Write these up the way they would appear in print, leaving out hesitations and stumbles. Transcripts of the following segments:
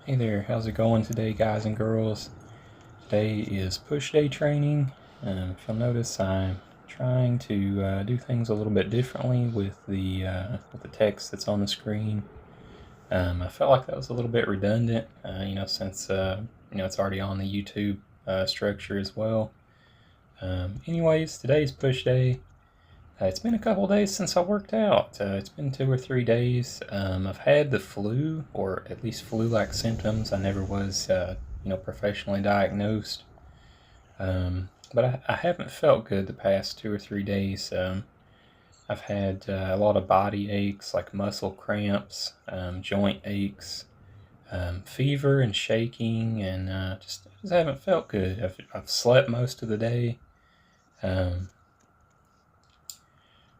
Hey there, how's it going today, guys and girls? Today is push day training. If you'll notice, I'm trying to do things a little bit differently with the text that's on the screen. I felt like that was a little bit redundant, since it's already on the YouTube structure as well. Anyways, today's push day. It's been a couple days since I worked out. It's been 2 or 3 days. I've had the flu, or at least flu-like symptoms. I never was, professionally diagnosed. But I haven't felt good the past 2 or 3 days. I've had a lot of body aches, like muscle cramps, joint aches, fever and shaking, and just haven't felt good. I've slept most of the day.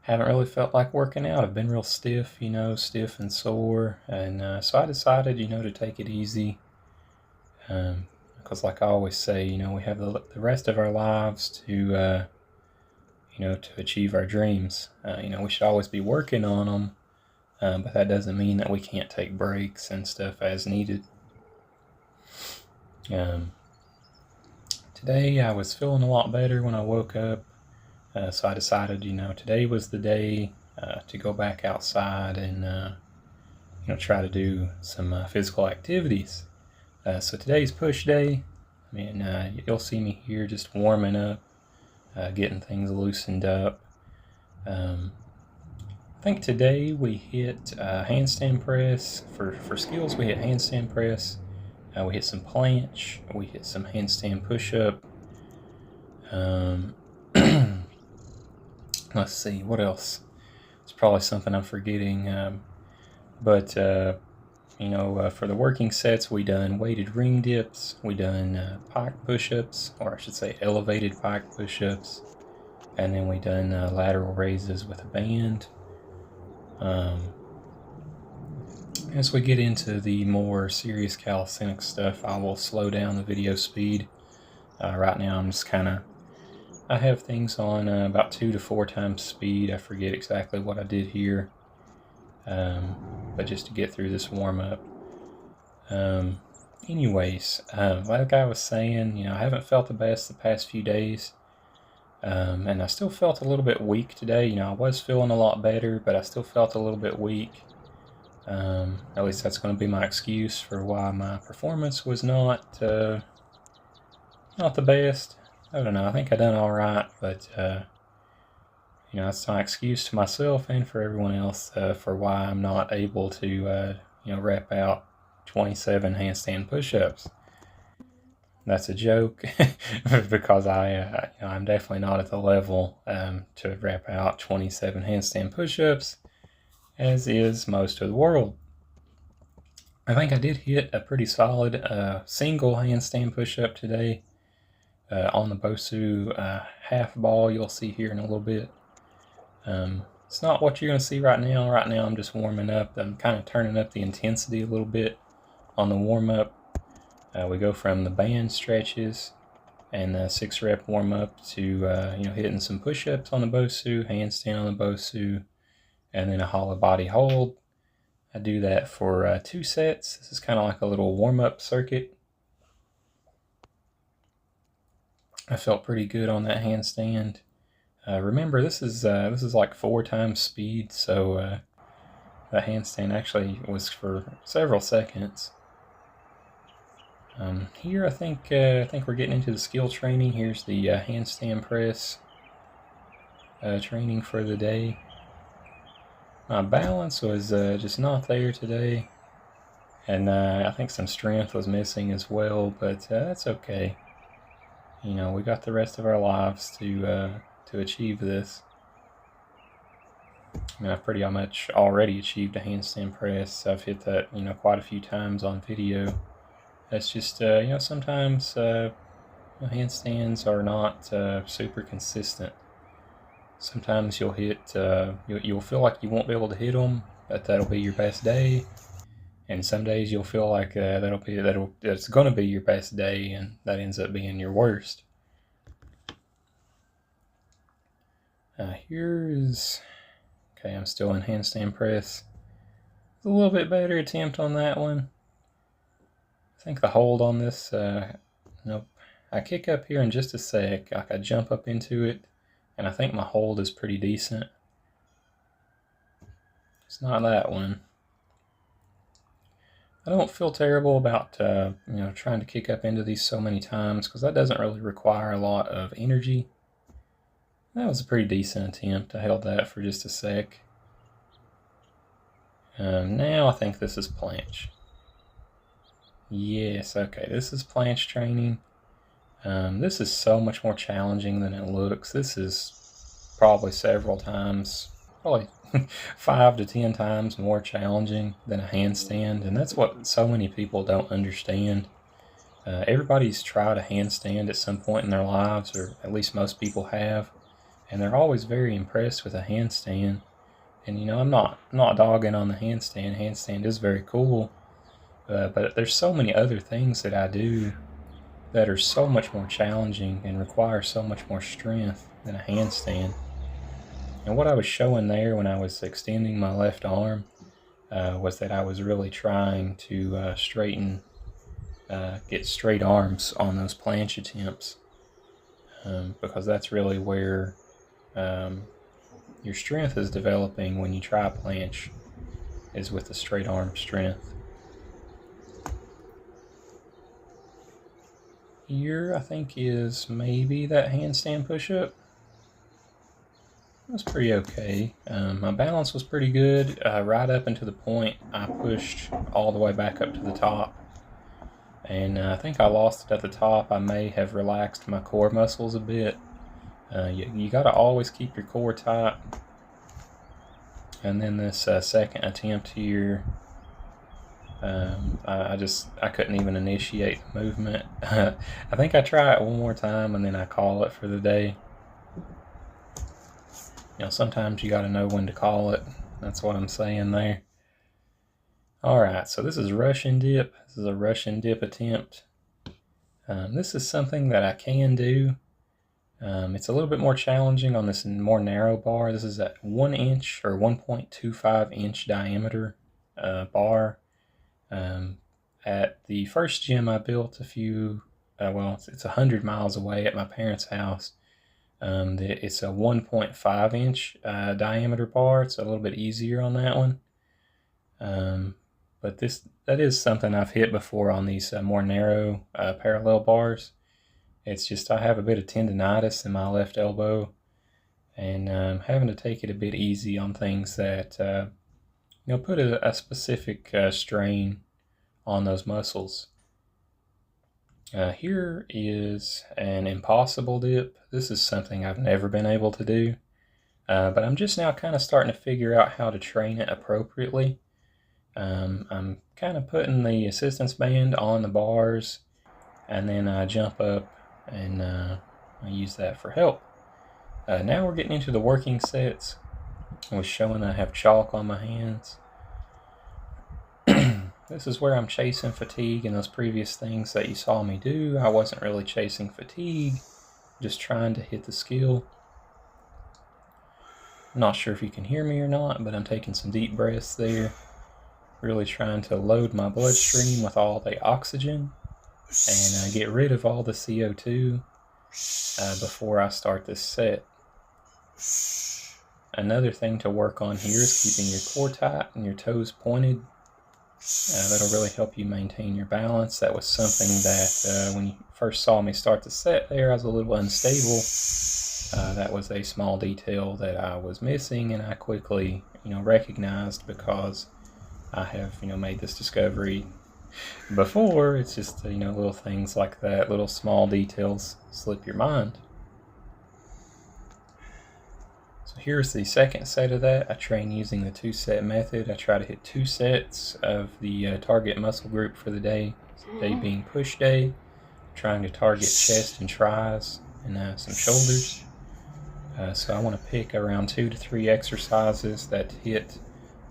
Haven't really felt like working out. I've been real stiff, stiff and sore, and so I decided, to take it easy. Because, like I always say, we have the rest of our lives to achieve our dreams. We should always be working on them, but that doesn't mean that we can't take breaks and stuff as needed. Today I was feeling a lot better when I woke up. So I decided, today was the day to go back outside and, try to do some physical activities. So today's push day. You'll see me here just warming up, getting things loosened up. I think today we hit handstand press. For skills, we hit handstand press. We hit some planche. We hit some handstand push-up. Let's see, what else? It's probably something I'm forgetting. But for the working sets, we done weighted ring dips. We done pike push-ups, or I should say elevated pike push-ups. And then we done lateral raises with a band. As we get into the more serious calisthenics stuff, I will slow down the video speed. Right now I'm just I have things on about 2 to 4 times speed. I forget exactly what I did here, but just to get through this warm-up. Anyways, like I was saying, I haven't felt the best the past few days, and I still felt a little bit weak today. I was feeling a lot better, but I still felt a little bit weak. At least that's going to be my excuse for why my performance was not the best. I don't know, I think I done all right, but, that's my excuse to myself and for everyone else for why I'm not able to, rep out 27 handstand push-ups. That's a joke, because I'm definitely not at the level to rep out 27 handstand push-ups, as is most of the world. I think I did hit a pretty solid single handstand push-up today. On the Bosu half ball you'll see here in a little bit. It's not what you're going to see right now. Right now I'm just warming up. I'm kind of turning up the intensity a little bit on the warm-up. We go from the band stretches and 6-rep warm-up to hitting some push-ups on the Bosu, handstand on the Bosu, and then a hollow body hold. I do that for 2 sets. This is kind of like a little warm-up circuit. I felt pretty good on that handstand. Remember, this is like 4 times speed, so the handstand actually was for several seconds. Here, I think we're getting into the skill training. Here's the handstand press training for the day. My balance was just not there today, and I think some strength was missing as well, but that's okay. We got the rest of our lives to achieve this. I've pretty much already achieved a handstand press. I've hit that, quite a few times on video. That's just, sometimes handstands are not super consistent. Sometimes you'll hit, you'll feel like you won't be able to hit them, but that'll be your best day. And some days you'll feel like that's going to be your best day, and that ends up being your worst. Okay, I'm still in handstand press. It's a little bit better attempt on that one. I think the hold on this, nope. I kick up here in just a sec, like I jump up into it, and I think my hold is pretty decent. It's not that one. I don't feel terrible about trying to kick up into these so many times, because that doesn't really require a lot of energy. That was a pretty decent attempt. I held that for just a sec. Now I think this is planche. Yes, okay, this is planche training. This is so much more challenging than it looks. This is probably several times, probably 5 to 10 times more challenging than a handstand, and that's what so many people don't understand. Everybody's tried a handstand at some point in their lives, or at least most people have, and they're always very impressed with a handstand. And I'm not dogging on the handstand. Handstand is very cool, but there's so many other things that I do that are so much more challenging and require so much more strength than a handstand. And what I was showing there when I was extending my left arm was that I was really trying to get straight arms on those planche attempts, because that's really where your strength is developing when you try planche, is with the straight arm strength. Here, I think, is maybe that handstand push-up. It was pretty okay. My balance was pretty good. Right up into the point, I pushed all the way back up to the top. And I think I lost it at the top. I may have relaxed my core muscles a bit. You got to always keep your core tight. And then this second attempt here, I couldn't even initiate the movement. I think I try it one more time and then I call it for the day. Sometimes you got to know when to call it. That's what I'm saying there. Alright, so this is Russian dip. This is a Russian dip attempt. This is something that I can do. It's a little bit more challenging on this more narrow bar. This is a 1 inch or 1.25 inch diameter bar. At the first gym I built it's 100 miles away at my parents' house. It's a 1.5 inch diameter bar. It's a little bit easier on that one. But that is something I've hit before on these more narrow parallel bars. It's just I have a bit of tendonitis in my left elbow, and I'm having to take it a bit easy on things that put a specific strain on those muscles. Here is an impossible dip. This is something I've never been able to do, but I'm just now kind of starting to figure out how to train it appropriately. I'm kind of putting the assistance band on the bars, and then I jump up and I use that for help. Now we're getting into the working sets. I was showing I have chalk on my hands. This is where I'm chasing fatigue, and those previous things that you saw me do, I wasn't really chasing fatigue, just trying to hit the skill. I'm not sure if you can hear me or not, but I'm taking some deep breaths there, really trying to load my bloodstream with all the oxygen and get rid of all the CO2 before I start this set. Another thing to work on here is keeping your core tight and your toes pointed. That'll really help you maintain your balance. That was something that when you first saw me start the set there, I was a little unstable. That was a small detail that I was missing, and I quickly recognized, because I have made this discovery before. It's just little things like that, little small details slip your mind. So here's the second set of that. I train using the 2-set method. I try to hit 2 sets of the target muscle group for the day. Day being push day, trying to target chest and tries and some shoulders. So I want to pick around 2 to 3 exercises that hit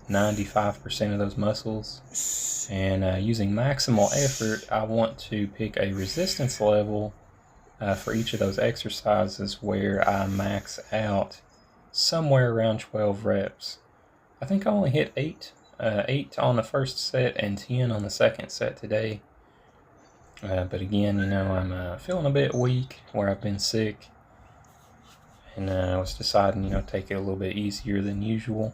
95% of those muscles. And using maximal effort, I want to pick a resistance level for each of those exercises where I max out somewhere around 12 reps. I think I only hit 8 on the first set and 10 on the second set today. But again, I'm feeling a bit weak where I've been sick, and I was deciding, take it a little bit easier than usual.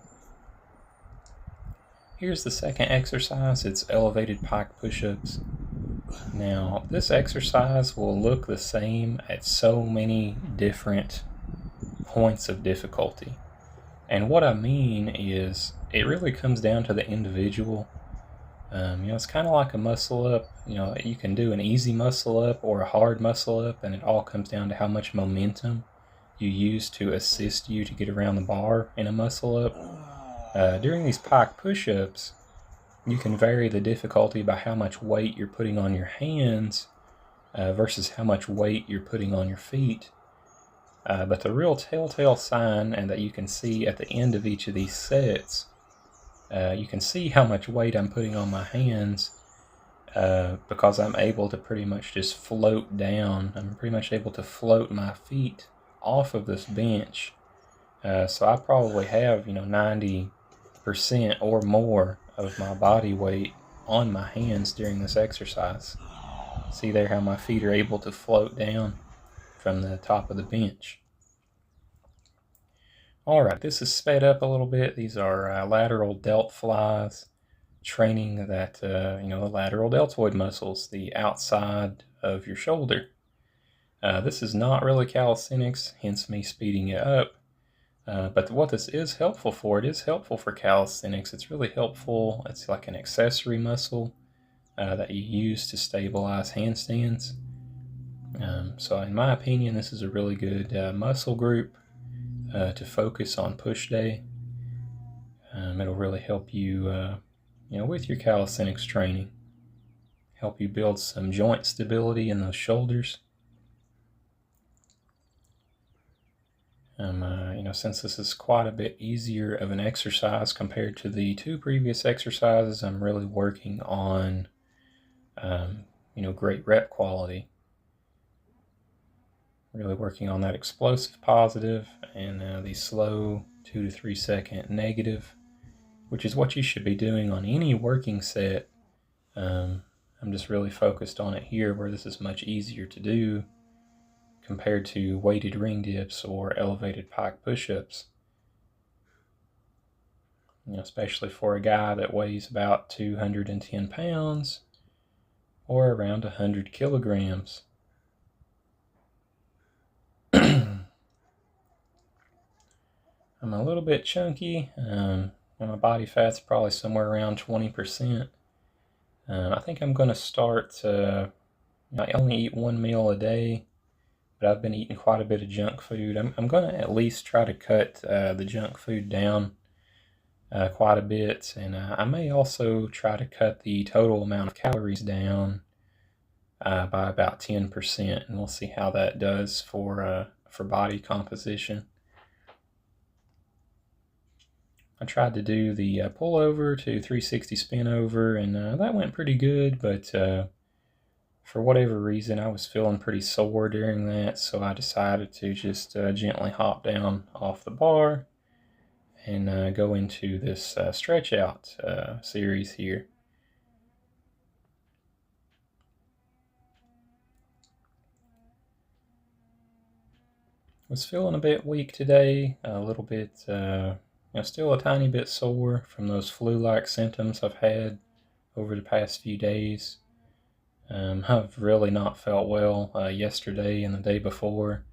Here's the second exercise. It's elevated pike push-ups. Now, this exercise will look the same at so many different points of difficulty. And what I mean is, it really comes down to the individual. It's kind of like a muscle up. You can do an easy muscle up or a hard muscle up, and it all comes down to how much momentum you use to assist you to get around the bar in a muscle up. During these pike push-ups, you can vary the difficulty by how much weight you're putting on your hands versus how much weight you're putting on your feet. But the real telltale sign, and that you can see at the end of each of these sets, you can see how much weight I'm putting on my hands because I'm able to pretty much just float down. I'm pretty much able to float my feet off of this bench. So I probably have, 90% or more of my body weight on my hands during this exercise. See there how my feet are able to float down from the top of the bench. Alright, this is sped up a little bit. These are lateral delt flies, training that, the lateral deltoid muscles, the outside of your shoulder. This is not really calisthenics, hence me speeding it up. But what this is helpful for, it is helpful for calisthenics. It's really helpful. It's like an accessory muscle that you use to stabilize handstands. So in my opinion, this is a really good muscle group to focus on push day. It'll really help you, with your calisthenics training. Help you build some joint stability in those shoulders. Since this is quite a bit easier of an exercise compared to the two previous exercises, I'm really working on, great rep quality. Really working on that explosive positive and the slow 2 to 3 second negative, which is what you should be doing on any working set. I'm just really focused on it here where this is much easier to do compared to weighted ring dips or elevated pike push-ups. Especially for a guy that weighs about 210 pounds or around 100 kilograms. I'm a little bit chunky. My body fat's probably somewhere around 20%. I think I'm going to start, I only eat one meal a day, but I've been eating quite a bit of junk food. I'm going to at least try to cut the junk food down quite a bit, and I may also try to cut the total amount of calories down by about 10%, and we'll see how that does for body composition. I tried to do the pullover to 360 spin over, and that went pretty good, but for whatever reason I was feeling pretty sore during that, so I decided to just gently hop down off the bar and go into this stretch out series here. Was feeling a bit weak today, a little bit, still a tiny bit sore from those flu-like symptoms I've had over the past few days. I've really not felt well yesterday and the day before.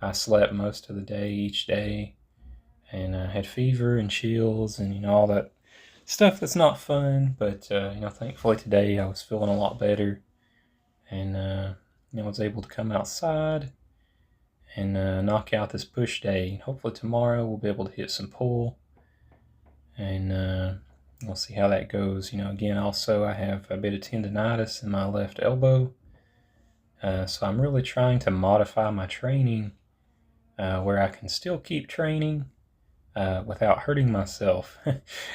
I slept most of the day each day, and I had fever and chills and all that stuff that's not fun. But thankfully today I was feeling a lot better, and was able to come outside and knock out this push day. Hopefully tomorrow we'll be able to hit some pull, and we'll see how that goes. Again, also I have a bit of tendonitis in my left elbow, so I'm really trying to modify my training where I can still keep training without hurting myself.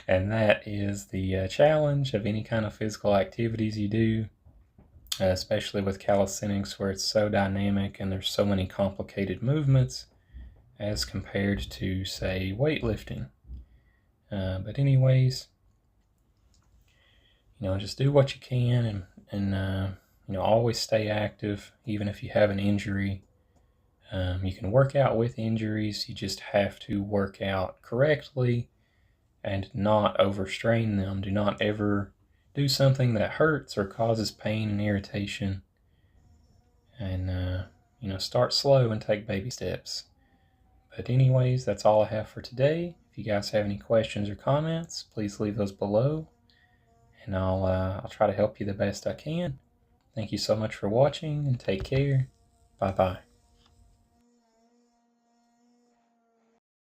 And that is the challenge of any kind of physical activities you do, especially with calisthenics, where it's so dynamic and there's so many complicated movements as compared to, say, weightlifting. But anyways, just do what you can, and always stay active, even if you have an injury. You can work out with injuries, you just have to work out correctly and not overstrain them. Do not ever do something that hurts or causes pain and irritation. And, start slow and take baby steps. But anyways, that's all I have for today. If you guys have any questions or comments, please leave those below, and I'll try to help you the best I can. Thank you so much for watching, and take care. Bye-bye.